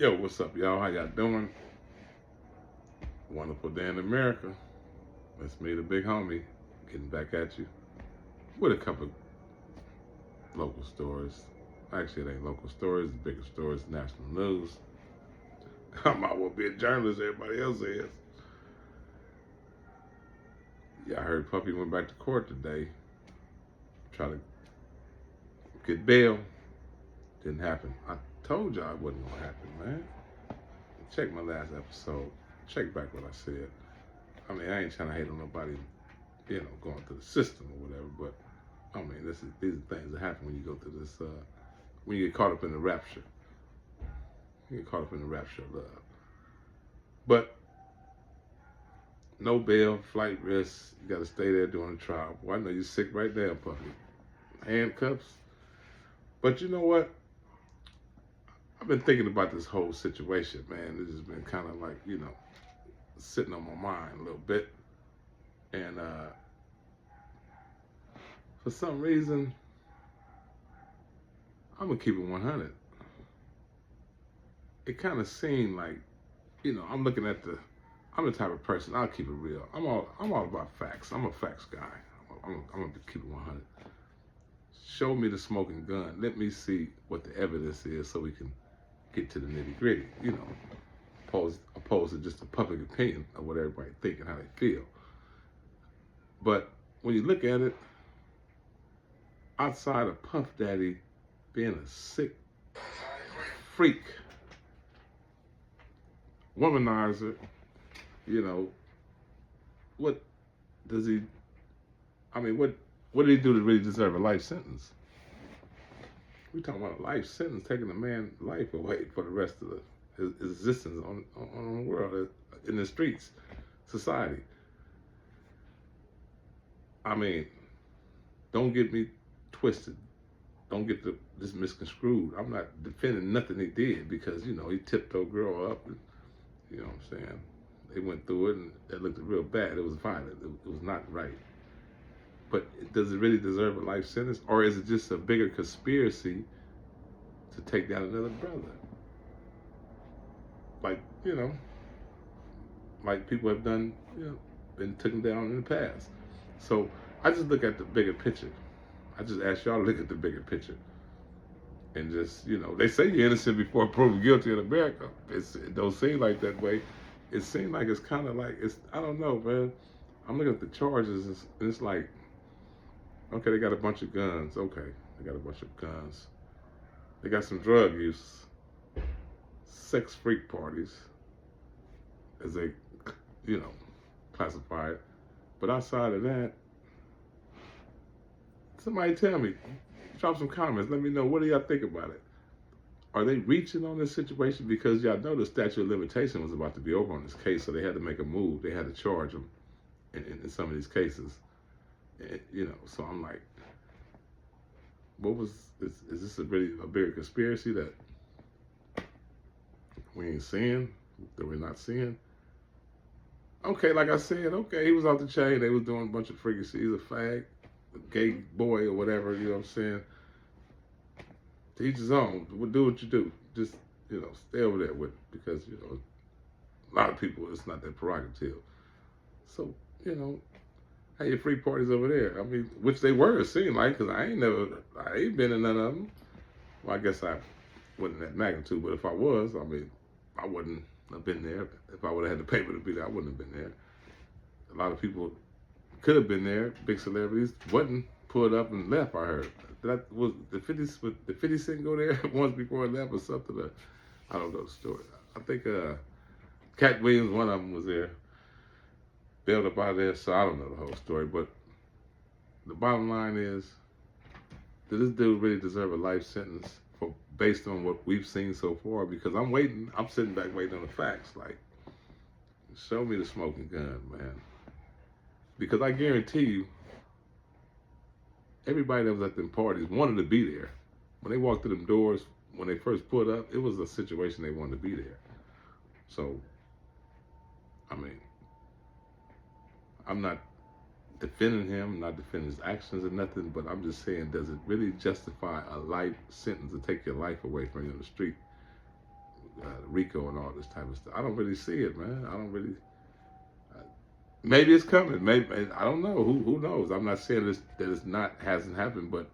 Yo, what's up, y'all? How y'all doing? Wonderful day in America. It's me, the big homie, getting back at you with a couple local stories. Actually, it ain't local stories, it's bigger stories, national news. I might well be a journalist, everybody else is. Yeah, I heard Puppy went back to court today, try to get bail. Didn't happen. I told y'all it wasn't gonna happen, man. Check my last episode. Check back what I said. I mean, I ain't trying to hate on nobody, going through the system or whatever, but I mean, these are things that happen when you go through this, when you get caught up in the rapture. You get caught up in the rapture of love. But no bail, flight risk. You got to stay there during the trial. Boy, I know you're sick right there, puppy. Handcuffs. But you know what? I've been thinking about this whole situation, man. This has been kind of like, sitting on my mind a little bit. And for some reason, I'm going to keep it 100. It kind of seemed like, I'm looking at I'm the type of person, I'll keep it real. I'm all about facts. I'm a facts guy. I'm gonna keep it 100. Show me the smoking gun. Let me see what the evidence is so we can get to the nitty gritty. Opposed to just a public opinion of what everybody think and how they feel. But when you look at it, outside of Puff Daddy being a sick freak, womanizer, what does he? I mean, what did he do to really deserve a life sentence? We talking about a life sentence, taking a man's life away for the rest of his existence on the world, in the streets, society. I mean, don't get me twisted. Don't get this misconstrued. I'm not defending nothing he did because he tipped old girl up. And, you know what I'm saying? They went through it and it looked real bad. It was violent. It was not right. But does it really deserve a life sentence, or is it just a bigger conspiracy to take down another brother? Like like people have done, been taken down in the past. So I just look at the bigger picture. I just ask y'all to look at the bigger picture. And just, they say you're innocent before proven guilty in America. It don't seem like that way. It seems like it's kind of like, I don't know, man. I'm looking at the charges, and it's like, okay, they got a bunch of guns. Okay, they got a bunch of guns. They got some drug use, sex freak parties, as they, classify it. But outside of that, somebody tell me, drop some comments. Let me know, what do y'all think about it? Are they reaching on this situation? Because y'all know the statute of limitation was about to be over on this case, so they had to make a move. They had to charge him in some of these cases. And, so I'm like, is this really a bigger conspiracy that we ain't seeing, that we're not seeing? Okay, like I said, okay, he was off the chain. They was doing a bunch of freaky shit. He's a fag, a gay boy or whatever, you know what I'm saying? To each his own. Do what you do. Just, stay over there with it because, a lot of people, it's not their prerogative. So, have your free parties over there. I mean, which they were, it seemed like, because I ain't been in none of them. Well, I guess I wasn't that magnitude, but if I was, I mean, I wouldn't have been there. If I would have had the paper to be there, I wouldn't have been there. A lot of people could have been there, big celebrities, wasn't, pulled up and left, I heard. That was the 50 Cent go there once before it left or something? I don't know the story. I think Cat Williams, one of them, was there, bailed up out of there, so I don't know the whole story. But the bottom line is, does this dude really deserve a life sentence based on what we've seen so far? Because I'm sitting back waiting on the facts. Like, show me the smoking gun, man. Because I guarantee you, everybody that was at them parties wanted to be there. When they walked through them doors, when they first put up, it was a situation they wanted to be there. So, I mean, I'm not defending him, not defending his actions or nothing, but I'm just saying, does it really justify a life sentence to take your life away from you on the street? RICO and all this type of stuff. I don't really see it, man. I don't really. Maybe it's coming. Maybe I don't know. Who knows? I'm not saying this that it's not hasn't happened, but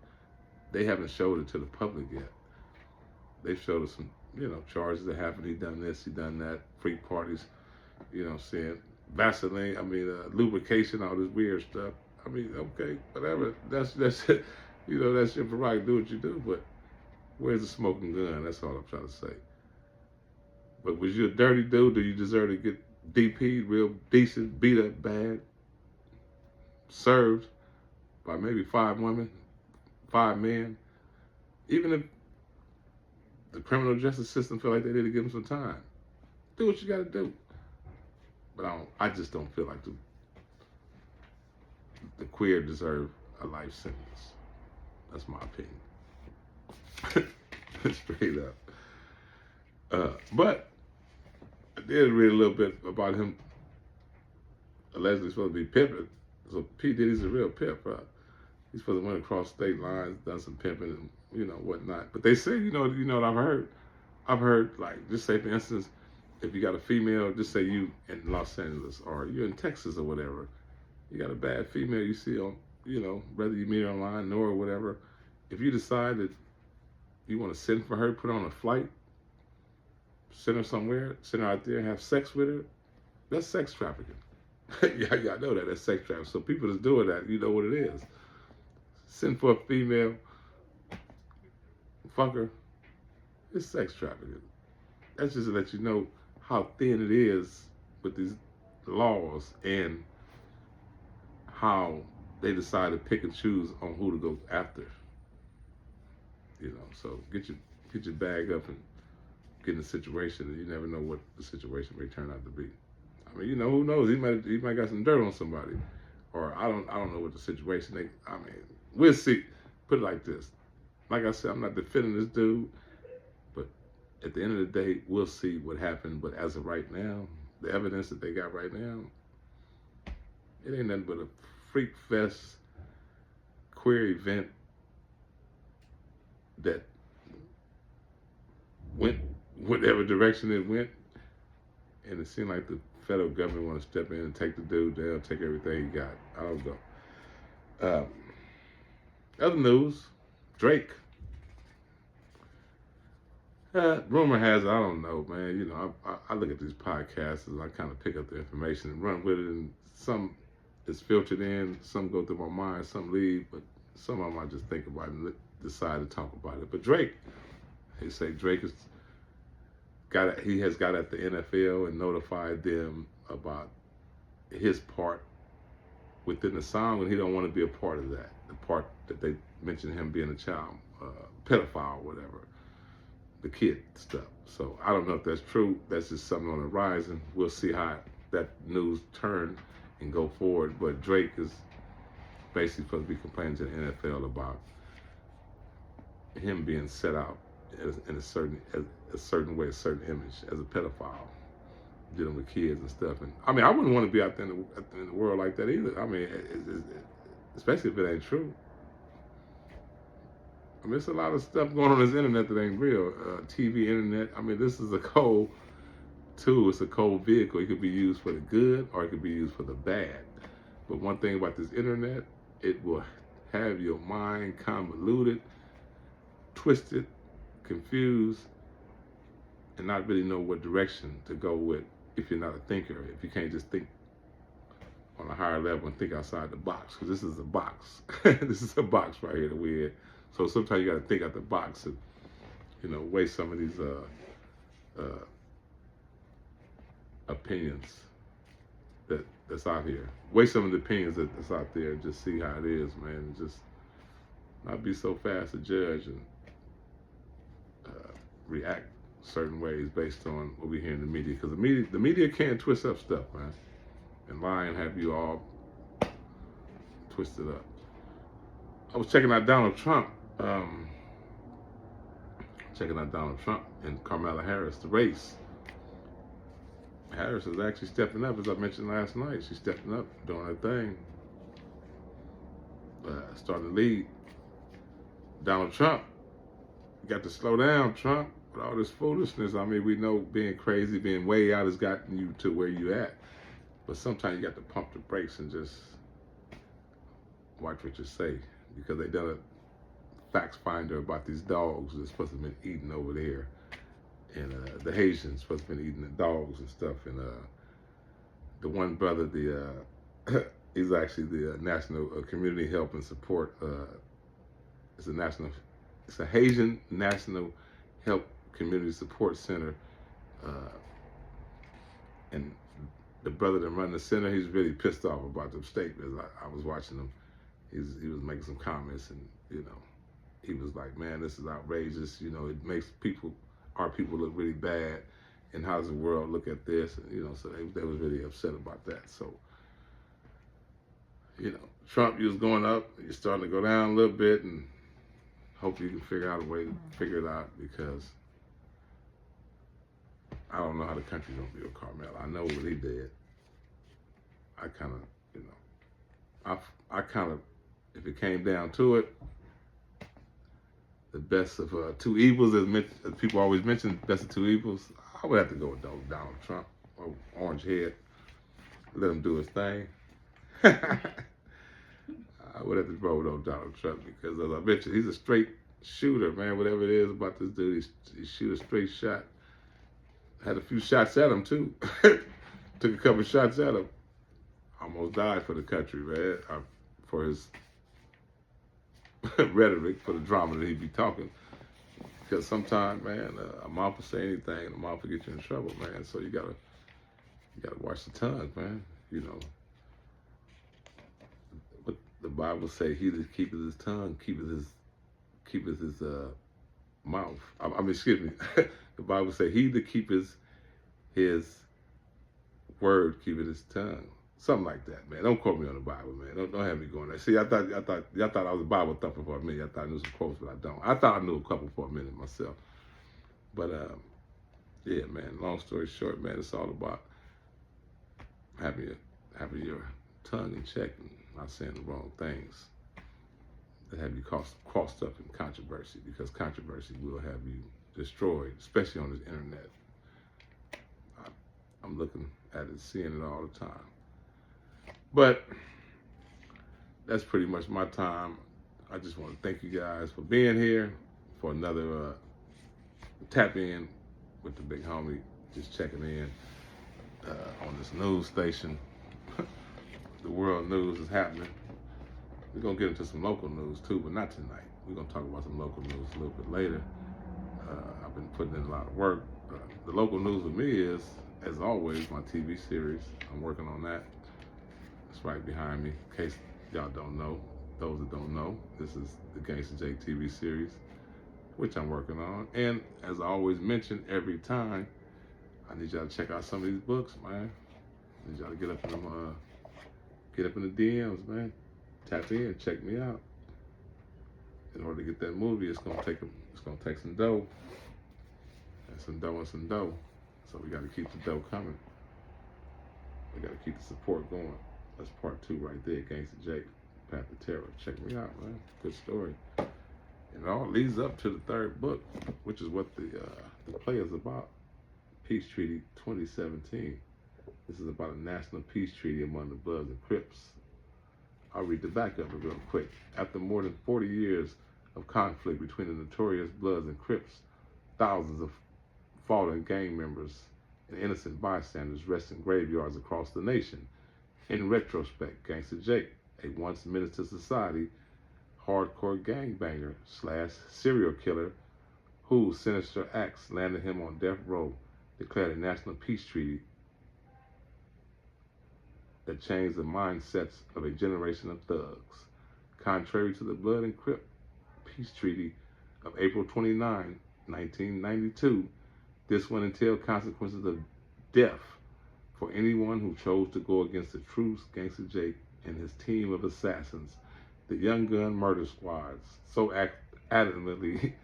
they haven't showed it to the public yet. They've showed us some, charges that happened. He done this, he done that, freak parties, what I'm saying, Vaseline, lubrication, all this weird stuff. Okay, whatever. That's it. That's your prerogative. Do what you do, but where's the smoking gun? That's all I'm trying to say. But was you a dirty dude? Do you deserve to get DP'd real decent, beat up bad, served by maybe 5 women, 5 men? Even if the criminal justice system feel like they need to give him some time, do what you got to do. But I just don't feel like the queer deserve a life sentence. That's my opinion. Straight up. But I did read a little bit about him allegedly supposed to be pimping. So P. Diddy's a real pimp. He's supposed to went across state lines, done some pimping and whatnot. But they say, you know what I've heard? I've heard, like, just say for instance, if you got a female, just say you in Los Angeles or you're in Texas or whatever, you got a bad female you see on, whether you meet her online or whatever, if you decide that you want to send for her, put her on a flight, send her somewhere, send her out there and have sex with her, that's sex trafficking. Y'all know that. That's sex trafficking. So people that's doing that, you know what it is. Send for a female, fuck her, it's sex trafficking. That's just to let you know how thin it is with these laws and how they decide to pick and choose on who to go after. So get your bag up and get in a situation that you never know what the situation may turn out to be. Who knows? He might got some dirt on somebody, or I don't know what the situation. We'll see. Put it like this. Like I said, I'm not defending this dude, but at the end of the day, we'll see what happened. But as of right now, the evidence that they got right now, it ain't nothing but a freak fest, queer event that went whatever direction it went, and it seemed like the federal government want to step in and take the dude down, take everything he got. I don't know. Other news, Drake. Rumor has it, I don't know, man. I look at these podcasts and I kind of pick up the information and run with it, and some is filtered in, some go through my mind, some leave, but some of them I just think about and decide to talk about it. But Drake, they say Drake has got at the NFL and notified them about his part within the song, and he don't want to be a part of that. The part that they mentioned him being a child pedophile, or whatever, the kid stuff. So I don't know if that's true. That's just something on the rise, and we'll see how that news turns and go forward. But Drake is basically supposed to be complaining to the NFL about him being set out in a certain way, a certain image as a pedophile, dealing with kids and stuff. And I wouldn't want to be out there in the world like that either. Especially if it ain't true. There's a lot of stuff going on this internet that ain't real. TV, internet. This is a cold tool. It's a cold vehicle. It could be used for the good or it could be used for the bad. But one thing about this internet, it will have your mind convoluted, twisted, confused, and not really know what direction to go with if you're not a thinker, if you can't just think on a higher level and think outside the box, because this is a box. This is a box right here that we're in. So sometimes you got to think out the box and, weigh some of these opinions that's out here. Weigh some of the opinions that's out there and just see how it is, man. And just not be so fast to judge and react certain ways based on what we hear in the media. Because the media can twist up stuff, man, and lie and have you all twisted up. I was checking out Donald Trump. And Kamala Harris, the race. Harris is actually stepping up, as I mentioned last night. She's stepping up, doing her thing, starting to lead. Donald Trump, you got to slow down, Trump. with all this foolishness, I mean, we know being crazy, being way out has gotten you to where you at. But sometimes you got to pump the brakes and just watch what you say, because they done a facts finder about these dogs that's supposed to have been eating over there, and the Haitians supposed to have been eating the dogs and stuff, and the one brother, he's actually the National Community Help and Support. It's a Haitian National Help Community Support Center, uh, and the brother that run the center, he's really pissed off about the statements. I was watching him. He was making some comments, and he was like, "Man, this is outrageous. It makes our people look really bad, and how does the world look at this?" And, so they was really upset about that. So, Trump, you was going up, you're starting to go down a little bit, and hopefully you can figure out a way to figure it out, because I don't know how the country's gonna be with Carmelo. I know what he did. I kind of, I kind of, if it came down to it, the best of two evils, as people always mention, best of two evils, I would have to go with Donald Trump, or Orange Head. Let him do his thing. I would have to roll with Donald Trump, because, as I mentioned, he's a straight shooter, man. Whatever it is about this dude, he shoot a straight shot. Had a few shots at him too. Took a couple shots at him. Almost died for the country, man. For his rhetoric, for the drama that he be talking. Because sometimes, man, a mouth will say anything, and a mouth will get you in trouble, man. So you gotta watch the tongue, man. What the Bible say: he that keepeth his tongue keepeth his mouth. I mean, excuse me. The Bible say, he that keepeth his word keepeth his tongue. Something like that, man. Don't quote me on the Bible, man. Don't have me going there. See, y'all thought I was a Bible thumper for a minute. I thought I knew some quotes, but I don't. I thought I knew a couple for a minute myself. But yeah, man. Long story short, man, it's all about having your tongue in check and not saying the wrong things that have you crossed up in controversy, because controversy will have you destroyed, especially on this internet. I'm looking at it, seeing it all the time. But that's pretty much my time. I just want to thank you guys for being here for another tap in with the big homie, just checking in on this news station. The world news is happening. We're going to get into some local news too, but not tonight. We're going to talk about some local news a little bit later. I've been putting in a lot of work. The local news with me is, as always, my TV series. I'm working on that. It's right behind me. In case y'all don't know, those that don't know, this is the Gangsta Jake TV series, which I'm working on. And as I always mention every time, I need y'all to check out some of these books, man. I need y'all to get up in the DMs, man. Tap in, check me out. In order to get that movie, it's gonna take some dough. And some dough. So we gotta keep the dough coming. We gotta keep the support going. That's part 2 right there, Gangsta Jake, Path to Terror. Check me out, man. Good story. And it all leads up to the 3rd book, which is what the play is about. Peace Treaty 2017. This is about a national peace treaty among the Bloods and Crips. I'll read the back of it real quick. After more than 40 years of conflict between the notorious Bloods and Crips, thousands of fallen gang members and innocent bystanders rest in graveyards across the nation. In retrospect, Gangsta Jake, a once menace to society, hardcore gangbanger / serial killer whose sinister acts landed him on death row, declared a national peace treaty that changed the mindsets of a generation of thugs. Contrary to the Blood and Crip Peace Treaty of April 29, 1992, this one entailed consequences of death for anyone who chose to go against the true Gangsta Jake and his team of assassins, the Young Gun Murder Squads, so adamantly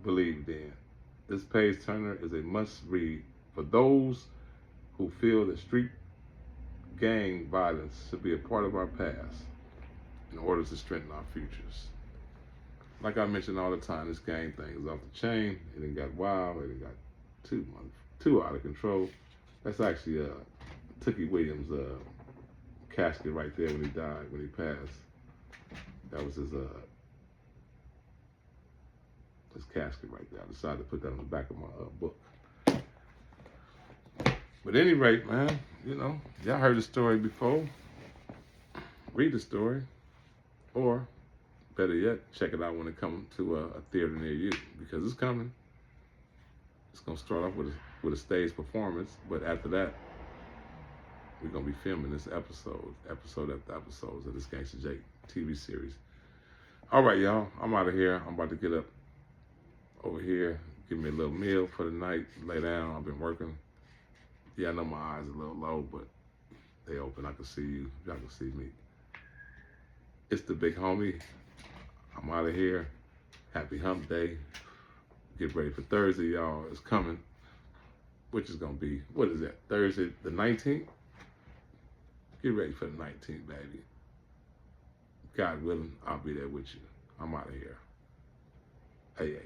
believed in. This page turner is a must-read for those who feel that street gang violence should be a part of our past in order to strengthen our futures. like I mentioned all the time, this gang thing is off the chain. It done got wild. It done got too out of control. That's actually Tookie Williams' casket right there when he died, when he passed. That was his casket right there. I decided to put that on the back of my book. But at any rate, man, y'all heard the story before. Read the story, or better yet, check it out when it comes to a theater near you, because it's coming. It's gonna start off with a stage performance, but after that, we're gonna be filming this episode after episodes of this Gangsta Jake TV series. All right, y'all, I'm out of here. I'm about to get up over here, give me a little meal for the night, lay down. I've been working. Yeah, I know my eyes are a little low, but they open. I can see you. Y'all can see me. It's the big homie. I'm out of here. Happy hump day. Get ready for Thursday, y'all. It's coming. Which is going to be, what is that? Thursday the 19th? Get ready for the 19th, baby. God willing, I'll be there with you. I'm out of here. Hey.